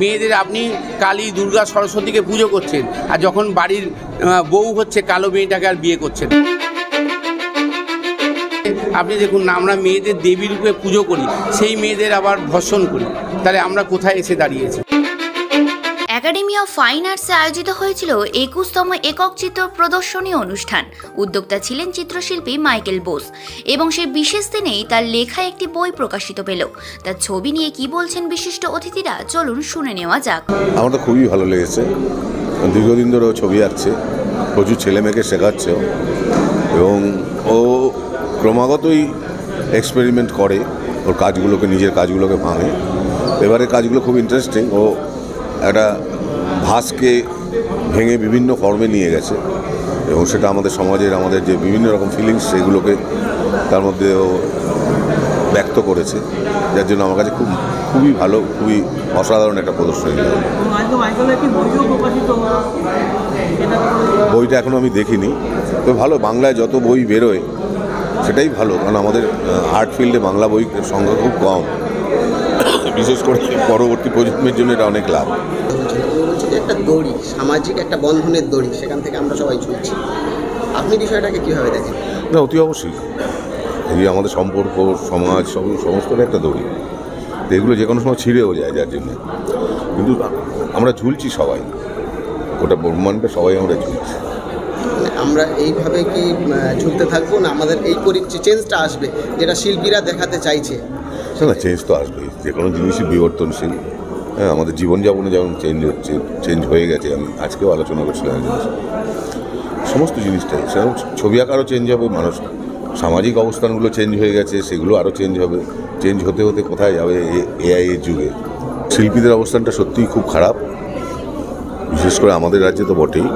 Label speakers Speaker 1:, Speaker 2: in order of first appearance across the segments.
Speaker 1: মেয়েদের আপনি কালী, দুর্গা, সরস্বতীকে পুজো করছেন, আর যখন বাড়ির বউ হচ্ছে কালো মেয়েটাকে আর বিয়ে করছেন। আপনি দেখুন না, আমরা মেয়েদের দেবী রূপে পুজো করি, সেই মেয়েদের আবার ধর্ষণ করি, তাহলে আমরা কোথায় এসে দাঁড়িয়েছি?
Speaker 2: একাডেমি অফ ফাইন আর্টসে আয়োজিত হয়েছিল 21তম একক চিত্র প্রদর্শনী অনুষ্ঠান। উদ্যোক্তা ছিলেন চিত্রশিল্পী মাইকেল বোস এবং সেই বিশেষ দিনেই তার লেখা একটি বই প্রকাশিত পেল। তার ছবি নিয়ে কি বলছেন বিশিষ্ট অতিথিরা, চলুন শুনে নেওয়া যাক।
Speaker 3: আমার তো খুবই ভালো লেগেছে। দীর্ঘদিন ধরে ও ছবি আঁকছে, প্রচুর ছেলে মেয়েকে শেখাচ্ছে এবং ও ক্রমাগতই এক্সপেরিমেন্ট করে, ওর কাজগুলোকে, নিজের কাজগুলোকে ভাঙে। এবারে কাজগুলো খুব ইন্টারেস্টিং। ও একটা ভাসকে ভেঙে বিভিন্ন ফর্মে নিয়ে গেছে এবং সেটা আমাদের সমাজের, আমাদের যে বিভিন্ন রকম ফিলিংস, সেগুলোকে তার মধ্যে ও ব্যক্ত করেছে, যার জন্য আমার কাছে খুবই ভালো, খুবই অসাধারণ একটা প্রদর্শনী। বইটা এখনও আমি দেখিনি, তো ভালো। বাংলায় যত বই বেরোয় সেটাই ভালো, কারণ আমাদের আর্ট ফিল্ডে বাংলা বইয়ের সংখ্যা খুব কম, বিশেষ করে পরবর্তী প্রজন্মের জন্য এটা অনেক লাভ।
Speaker 4: একটা দড়ি, সামাজিক একটা বন্ধনের দড়ি, সেখান থেকে আমরা সবাই চলছি। আপনি বিষয়টাকে কীভাবে দেখেন?
Speaker 3: না, অতি অবশ্যই এই আমাদের সম্পর্ক, সমাজ, সমস্তটা একটা দড়ি, এগুলো যে কোনো সময় ছিঁড়েও যায়, যার জন্য কিন্তু আমরা ঝুলছি সবাই, গোটা ব্রহ্মাণ্ডে সবাই আমরা ঝুলছি।
Speaker 4: আমরা এইভাবে কি ঝুলতে থাকবো, না আমাদের এই চেঞ্জটা আসবে যেটা শিল্পীরা দেখাতে চাইছে?
Speaker 3: না, চেঞ্জ তো আসবেই, যে কোনো জিনিসই বিবর্তনশীল। হ্যাঁ, আমাদের জীবনযাপনে যেমন চেঞ্জ হচ্ছে, চেঞ্জ হয়ে গেছে। আমি আজকেও আলোচনা করছিলাম জিনিস, সমস্ত জিনিসটাই সেরকম। ছবি আঁকারও চেঞ্জ হবে, মানুষ সামাজিক অবস্থানগুলো চেঞ্জ হয়ে গেছে, সেগুলো আরও চেঞ্জ হবে। চেঞ্জ হতে হতে কোথায় যাবে এআই এর যুগে? শিল্পীদের অবস্থানটা সত্যিই খুব খারাপ, বিশেষ করে আমাদের রাজ্যে তো বটেই।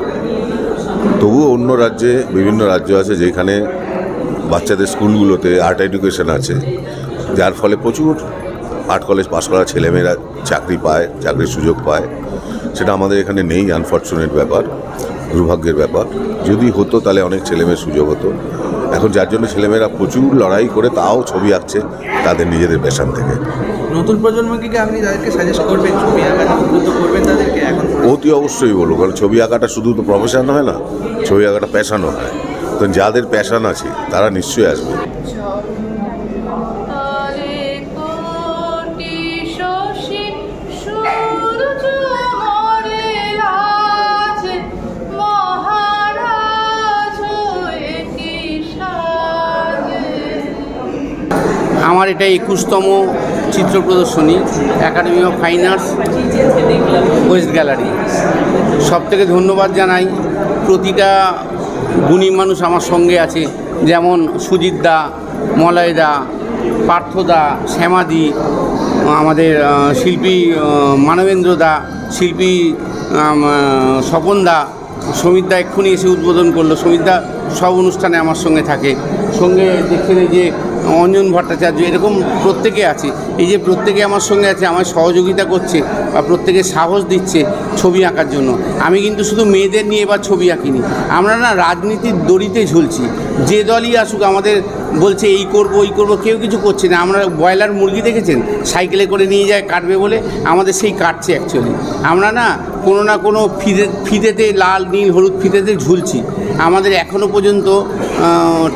Speaker 3: তবুও অন্য রাজ্যে, বিভিন্ন রাজ্য আছে যেখানে বাচ্চাদের স্কুলগুলোতে আর্ট এডুকেশন আছে, যার ফলে প্রচুর আর্ট কলেজ পাশ করা ছেলেমেয়েরা চাকরি পায়, চাকরির সুযোগ পায়। সেটা আমাদের এখানে নেই, আনফর্চুনেট ব্যাপার, দুর্ভাগ্যের ব্যাপার। যদি হতো তাহলে অনেক ছেলেমেয়ের সুযোগ হতো। এখন যার জন্য ছেলেমেয়েরা প্রচুর লড়াই করে তাও ছবি আঁকছে তাদের নিজেদের প্যাশন থেকে।
Speaker 5: নতুন প্রজন্মকে কি আপনি তাদেরকে সাজেস্ট করবেন, ছবি আঁকাটা উদ্বুদ্ধ করবেন তাদেরকে? এখন
Speaker 3: অতি অবশ্যই বলবো, কারণ ছবি আঁকাটা শুধু তো প্রফেশন হয় না, ছবি আঁকাটা প্যাশনও হয়। তো যাদের প্যাশন আছে তারা নিশ্চয়ই আসবে।
Speaker 1: আমার এটা 21তম চিত্র প্রদর্শনী, academy of fine arts, West gallery. সব থেকে ধন্যবাদ জানাই, প্রতিটা গুণী মানুষ আমার সঙ্গে আছে, যেমন সুজিত দা, মলয় দা, পার্থদা, শ্যামাদি, আমাদের শিল্পী মানবেন্দ্র দা, শিল্পী স্বপন দা, সমিত দা এক্ষুনি এসে উদ্বোধন করলো। সমিত দা সব অনুষ্ঠানে আমার সঙ্গে থাকে, সঙ্গে দেখছেন এই যে অঞ্জন ভট্টাচার্য, এরকম প্রত্যেকে আছে। এই যে প্রত্যেকে আমার সঙ্গে আছে, আমার সহযোগিতা করছে বা প্রত্যেকে সাহস দিচ্ছে ছবি আঁকার জন্য। আমি কিন্তু শুধু মেয়েদের নিয়ে এবার ছবি আঁকিনি, আমরা না রাজনীতির দড়িতে ঝুলছি। যে দলই আসুক আমাদের বলছে এই করব ওই করব, কেউ কিছু করছে না। আমরা ব্রয়লার মুরগি দেখেছেন, সাইকেলে করে নিয়ে যায় কাটবে বলে, আমাদের সেই কাটছে অ্যাকচুয়ালি। আমরা না কোনো ফিতেতে, লাল নীল হলুদ ফিতেতে ঝুলছি। আমাদের এখনও পর্যন্ত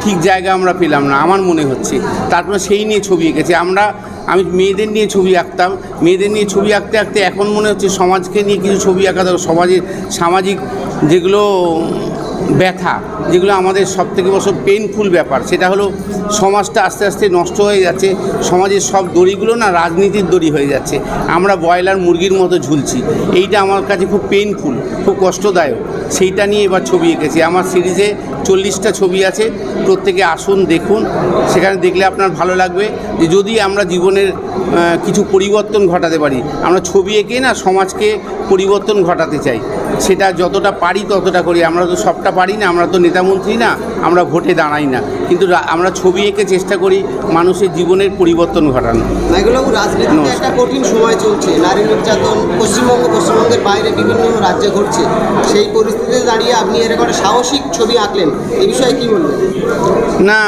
Speaker 1: ঠিক জায়গা আমরা পেলাম না আমার মনে হচ্ছে। তারপরে সেই নিয়ে ছবি এঁকেছি আমি মেয়েদের নিয়ে ছবি আঁকতাম, মেয়েদের নিয়ে ছবি আঁকতে আঁকতে এখন মনে হচ্ছে সমাজকে নিয়ে কিছু ছবি আঁকা দরকার। সামাজিক যেগুলো ব্যথা, যেগুলো আমাদের সবথেকে বড় পেইনফুল ব্যাপার, সেটা হলো সমাজটা আস্তে আস্তে নষ্ট হয়ে যাচ্ছে। সমাজের সব দড়িগুলো না রাজনীতির দড়ি হয়ে যাচ্ছে, আমরা ব্রয়লার মুরগির মতো ঝুলছি। এইটা আমার কাছে খুব পেইনফুল, খুব কষ্টদায়ক। সেইটা নিয়ে এবার ছবি এঁকেছি। আমার সিরিজে 40টা ছবি আছে, প্রত্যেকে আসুন দেখুন, সেখানে দেখলে আপনার ভালো লাগবে যে যদি আমরা জীবনের কিছু পরিবর্তন ঘটাতে পারি। আমরা ছবি এঁকে না সমাজকে পরিবর্তন ঘটাতে চাই, সেটা যতটা পারি ততটা করি। আমরা তো সবটা পারি না, আমরা তো নেতামন্ত্রী না, আমরা ভোটে দাঁড়াই না, কিন্তু আমরা ছবি এঁকে চেষ্টা করি মানুষের জীবনের পরিবর্তন ঘটানো।
Speaker 4: নায়কবাবু, রাজনীতিতে একটা কঠিন সময় চলছে, নারী নির্যাতন পশ্চিমবঙ্গের বাইরে বিভিন্ন রাজ্যে ঘটছে। সেই পরিস্থিতিতে দাঁড়িয়ে আপনি এরকম একটা সাহসিক ছবি আঁকলেন, এই বিষয়ে কী বলবেন?
Speaker 1: না,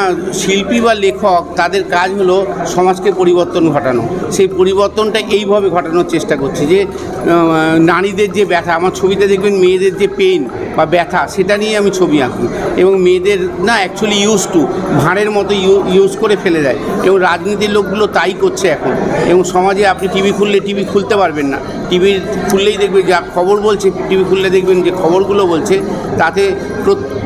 Speaker 1: শিল্পী বা লেখক তাদের কাজ হলো সমাজকে পরিবর্তন ঘটানো। সেই পরিবর্তনটা এইভাবে ঘটানোর চেষ্টা করছি যে নারীদের যে ব্যথা, আমার ছবিতে দেখবেন মেয়েদের যে পেইন বা ব্যথা, সেটা নিয়ে আমি ছবি আঁকি। এবং মেয়েদের না অ্যাকচুয়ালি ভাঁড়ের মতো ইউজ করে ফেলে দেয়, এবং রাজনীতির লোকগুলো তাই করছে এখন। এবং সমাজে আপনি টিভি খুলতে পারবেন না, টিভি খুললেই দেখবেন যা খবর বলছে, টিভি খুললে দেখবেন যে খবরগুলো বলছে, তাতে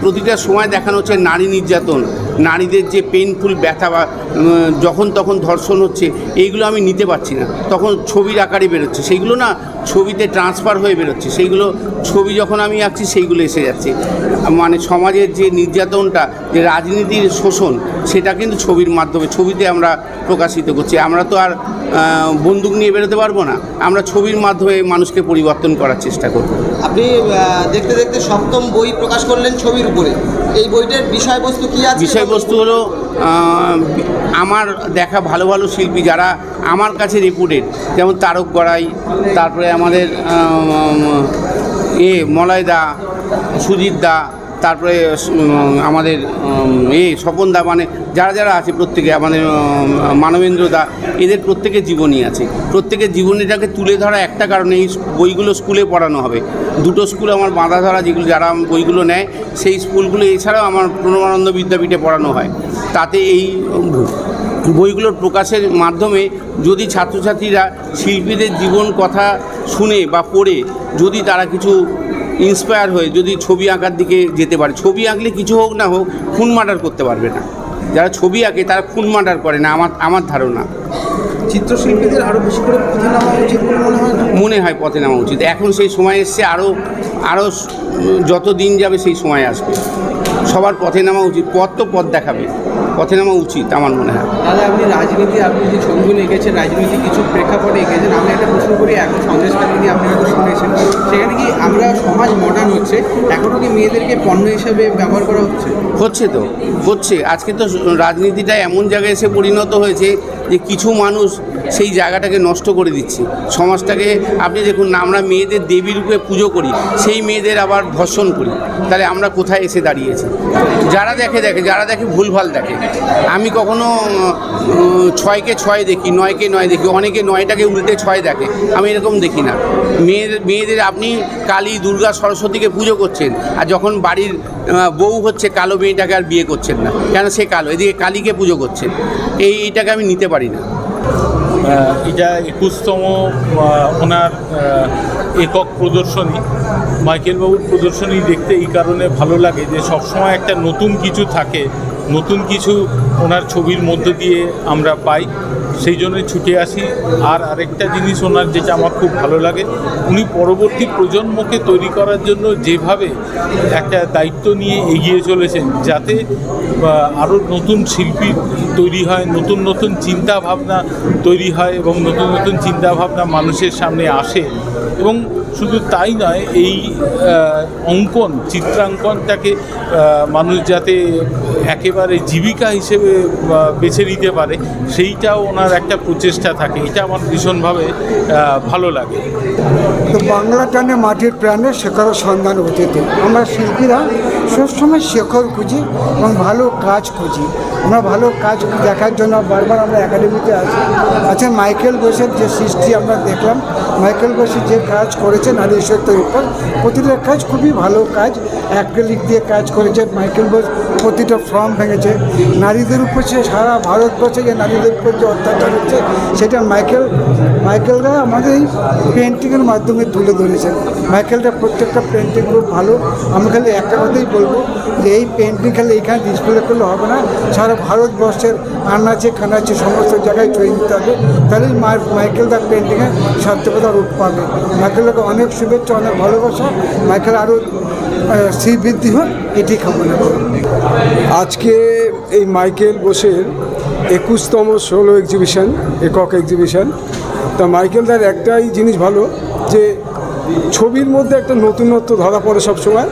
Speaker 1: প্রতিটা সময় দেখানো হচ্ছে নারী নির্যাতন, নারীদের যে পেইনফুল ব্যথা বা যখন তখন ধর্ষণ হচ্ছে, এইগুলো আমি নিতে পারছি না। তখন ছবির আকারে বেরোচ্ছে, সেইগুলো না ছবিতে ট্রান্সফার হয়ে বেরোচ্ছে, সেইগুলো ছবি যখন আমি আঁকছি সেইগুলো এসে যাচ্ছে। মানে সমাজের যে নির্যাতনটা, যে রাজনীতির শোষণ, সেটা কিন্তু ছবির মাধ্যমে, ছবিতে আমরা প্রকাশিত করছি। আমরা তো আর বন্দুক নিয়ে বেরোতে পারবো না, আমরা ছবির মাধ্যমে মানুষকে পরিবর্তন করার চেষ্টা করব।
Speaker 4: আপনি দেখতে দেখতে 7ম বই প্রকাশ করলেন ছবির উপরে। এই বইটার বিষয়বস্তু কী আছে?
Speaker 1: বিষয়বস্তু হলো আমার দেখা ভালো ভালো শিল্পী যারা আমার কাছে রেপুটেড, যেমন তারক গড়াই, তারপরে আমাদের মলয় দা, সুজিত দা, তারপরে আমাদের স্বপন দা, মানে যারা যারা আছে প্রত্যেকে, আমাদের মানবেন্দ্র দা, এদের প্রত্যেকের জীবনী আছে। প্রত্যেকের জীবনীটাকে তুলে ধরা একটা কারণে, এই বইগুলো স্কুলে পড়ানো হবে। 2টো স্কুল আমার বাঁধা ধরা, যেগুলো যারা বইগুলো নেয় সেই স্কুলগুলো, এছাড়াও আমার প্রণবানন্দ বিদ্যাপীঠে পড়ানো হয়। তাতে এই বইগুলোর প্রকাশের মাধ্যমে যদি ছাত্রছাত্রীরা শিল্পীদের জীবন কথা শুনে বা পড়ে যদি তারা কিছু ইন্সপায়ার হয়ে যদি ছবি আঁকার দিকে যেতে পারে। ছবি আঁকলে কিছু হোক না হোক খুন মার্ডার করতে পারবে না। যারা ছবি আঁকে তারা খুন মার্ডার করে না, আমার ধারণা।
Speaker 5: চিত্রশিল্পীদের আরও বেশি করে পথে নামা উচিত বলে মনে হয়
Speaker 1: পথে নামা উচিত। এখন সেই সময় এসছে, আরও যত দিন যাবে সেই সময় আসবে, সবার পথে নামা উচিত। পথ দেখাবে, পথে নামা উচিত আমার মনে হয়।
Speaker 5: দাদা, আপনি যে ছবিগুলো এঁকেছেন রাজনীতি কিছু প্রেক্ষাপটে এঁকেছেন, আমি একটা প্রশ্ন করি, এখন সন্দেশখালী নিয়ে আপনি হয়তো শুনেছেন, সেখানে কি আমরা সমাজ মডার্ন হচ্ছে, এখনও কি মেয়েদেরকে পণ্য হিসাবে ব্যবহার করা
Speaker 1: হচ্ছে। আজকে তো রাজনীতিটা এমন জায়গায় এসে পরিণত হয়েছে যে কিছু মানুষ সেই জায়গাটাকে নষ্ট করে দিচ্ছে, সমাজটাকে। আপনি দেখুন না, আমরা মেয়েদের দেবী রূপে পুজো করি, সেই মেয়েদের আবার ধর্ষণ করি, তাহলে আমরা কোথায় এসে দাঁড়িয়েছি? যারা দেখে ভুলভাল দেখে। আমি কখনো 6কে 6 দেখি, 9কে 9 দেখি, অনেকে 9টাকে উল্টে 6 দেখে, আমি এরকম দেখি না। মেয়েদের আপনি কালী, দুর্গা, সরস্বতীকে পুজো করছেন, আর যখন বাড়ির বউ হচ্ছে কালো মেয়েটাকে আর বিয়ে করছেন না, কেন? সে কালো, এদিকে কালীকে পুজো করছেন। এইটাকে আমি নিতে পারি না।
Speaker 6: এটা 21তম ওনার একক প্রদর্শনী। মাইকেল বাবুর প্রদর্শনী দেখতে এই কারণে ভালো লাগে যে সবসময় একটা নতুন কিছু থাকে, নতুন কিছু ওনার ছবির মধ্য দিয়ে আমরা পাই, সেই জন্যই ছুটে আসি। আর আরেকটা জিনিস ওনার যেটা আমার খুব ভালো লাগে, উনি পরবর্তী প্রজন্মকে তৈরি করার জন্য যেভাবে একটা দায়িত্ব নিয়ে এগিয়ে চলেছেন, যাতে আরও নতুন শিল্পী তৈরি হয়, নতুন নতুন চিন্তাভাবনা তৈরি হয় এবং নতুন নতুন চিন্তাভাবনা মানুষের সামনে আসে। এবং শুধু তাই নয়, এই চিত্রাঙ্কনটাকে মানুষ যাতে একেবারে জীবিকা হিসেবে বেছে নিতে পারে, সেইটাও ওনার একটা প্রচেষ্টা থাকে। এটা আমার ভীষণভাবে ভালো লাগে।
Speaker 7: তো বাংলা টানে মাটির প্রাণে শেখরের সন্ধান অতীতে। আমরা শিল্পীরা সবসময় শেখর খুঁজি এবং ভালো কাজ খুঁজি। আমরা ভালো কাজ দেখার জন্য বারবার আমরা একাডেমিতে আসি। আচ্ছা, মাইকেল বোসের যে সৃষ্টি আমরা দেখলাম, মাইকেল বোস যে কাজ করেছে নারী সত্যের উপর, প্রতিটা কাজ খুবই ভালো কাজ। অ্যাক্রিলিক দিয়ে কাজ করেছে মাইকেল বোস, প্রতিটা ফর্ম ভেঙেছে। নারীদের উপর সে সারা ভারতবর্ষে যে নারীদের উপর যে অত্যাচার হচ্ছে, সেটা মাইকেলরা আমাদের এই পেন্টিংয়ের মাধ্যমে তুলে ধরেছেন। মাইকেলরা প্রত্যেকটা পেন্টিং খুব ভালো। আমি খালি একটা কথাই বলবো যে এই পেন্টিং খালি এখানে ডিসপ্লে করলে হবে না, সারা ভারতবর্ষের আনাচে কানাচে সমস্ত জায়গায় ছড়িয়ে দিতে হবে, তাহলেই মাইকেলদার পেন্টিংয়ে সার্থকতা রূপ পাবে। মাইকেলদাকে অনেক শুভেচ্ছা, অনেক ভালোবাসা। মাইকেল আরও শ্রীবৃদ্ধি হোক, এটি কামনা করি।
Speaker 8: আজকে এই মাইকেল বোসের 21তম সোলো এক্সিবিশন, একক এক্সিবিশন। তা মাইকেলদার একটাই জিনিস ভালো, যে ছবির মধ্যে একটা নতুনত্ব ধরা পড়ে সবসময়,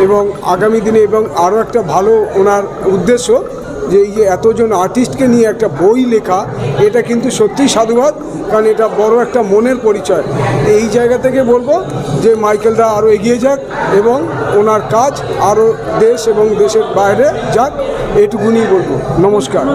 Speaker 8: এবং আগামী দিনে এবং আরও একটা ভালো ওনার উদ্দেশ্য যে এই যে এতজন আর্টিস্টকে নিয়ে একটা বই লেখা, এটা কিন্তু সত্যিই সাধুবাদ, কারণ এটা বড় একটা মনের পরিচয়। এই জায়গা থেকে বলবো যে মাইকেলদা আরও এগিয়ে যাক এবং ওনার কাজ আরও দেশ এবং দেশের বাইরে যাক, এটুকুনি বলবো। নমস্কার।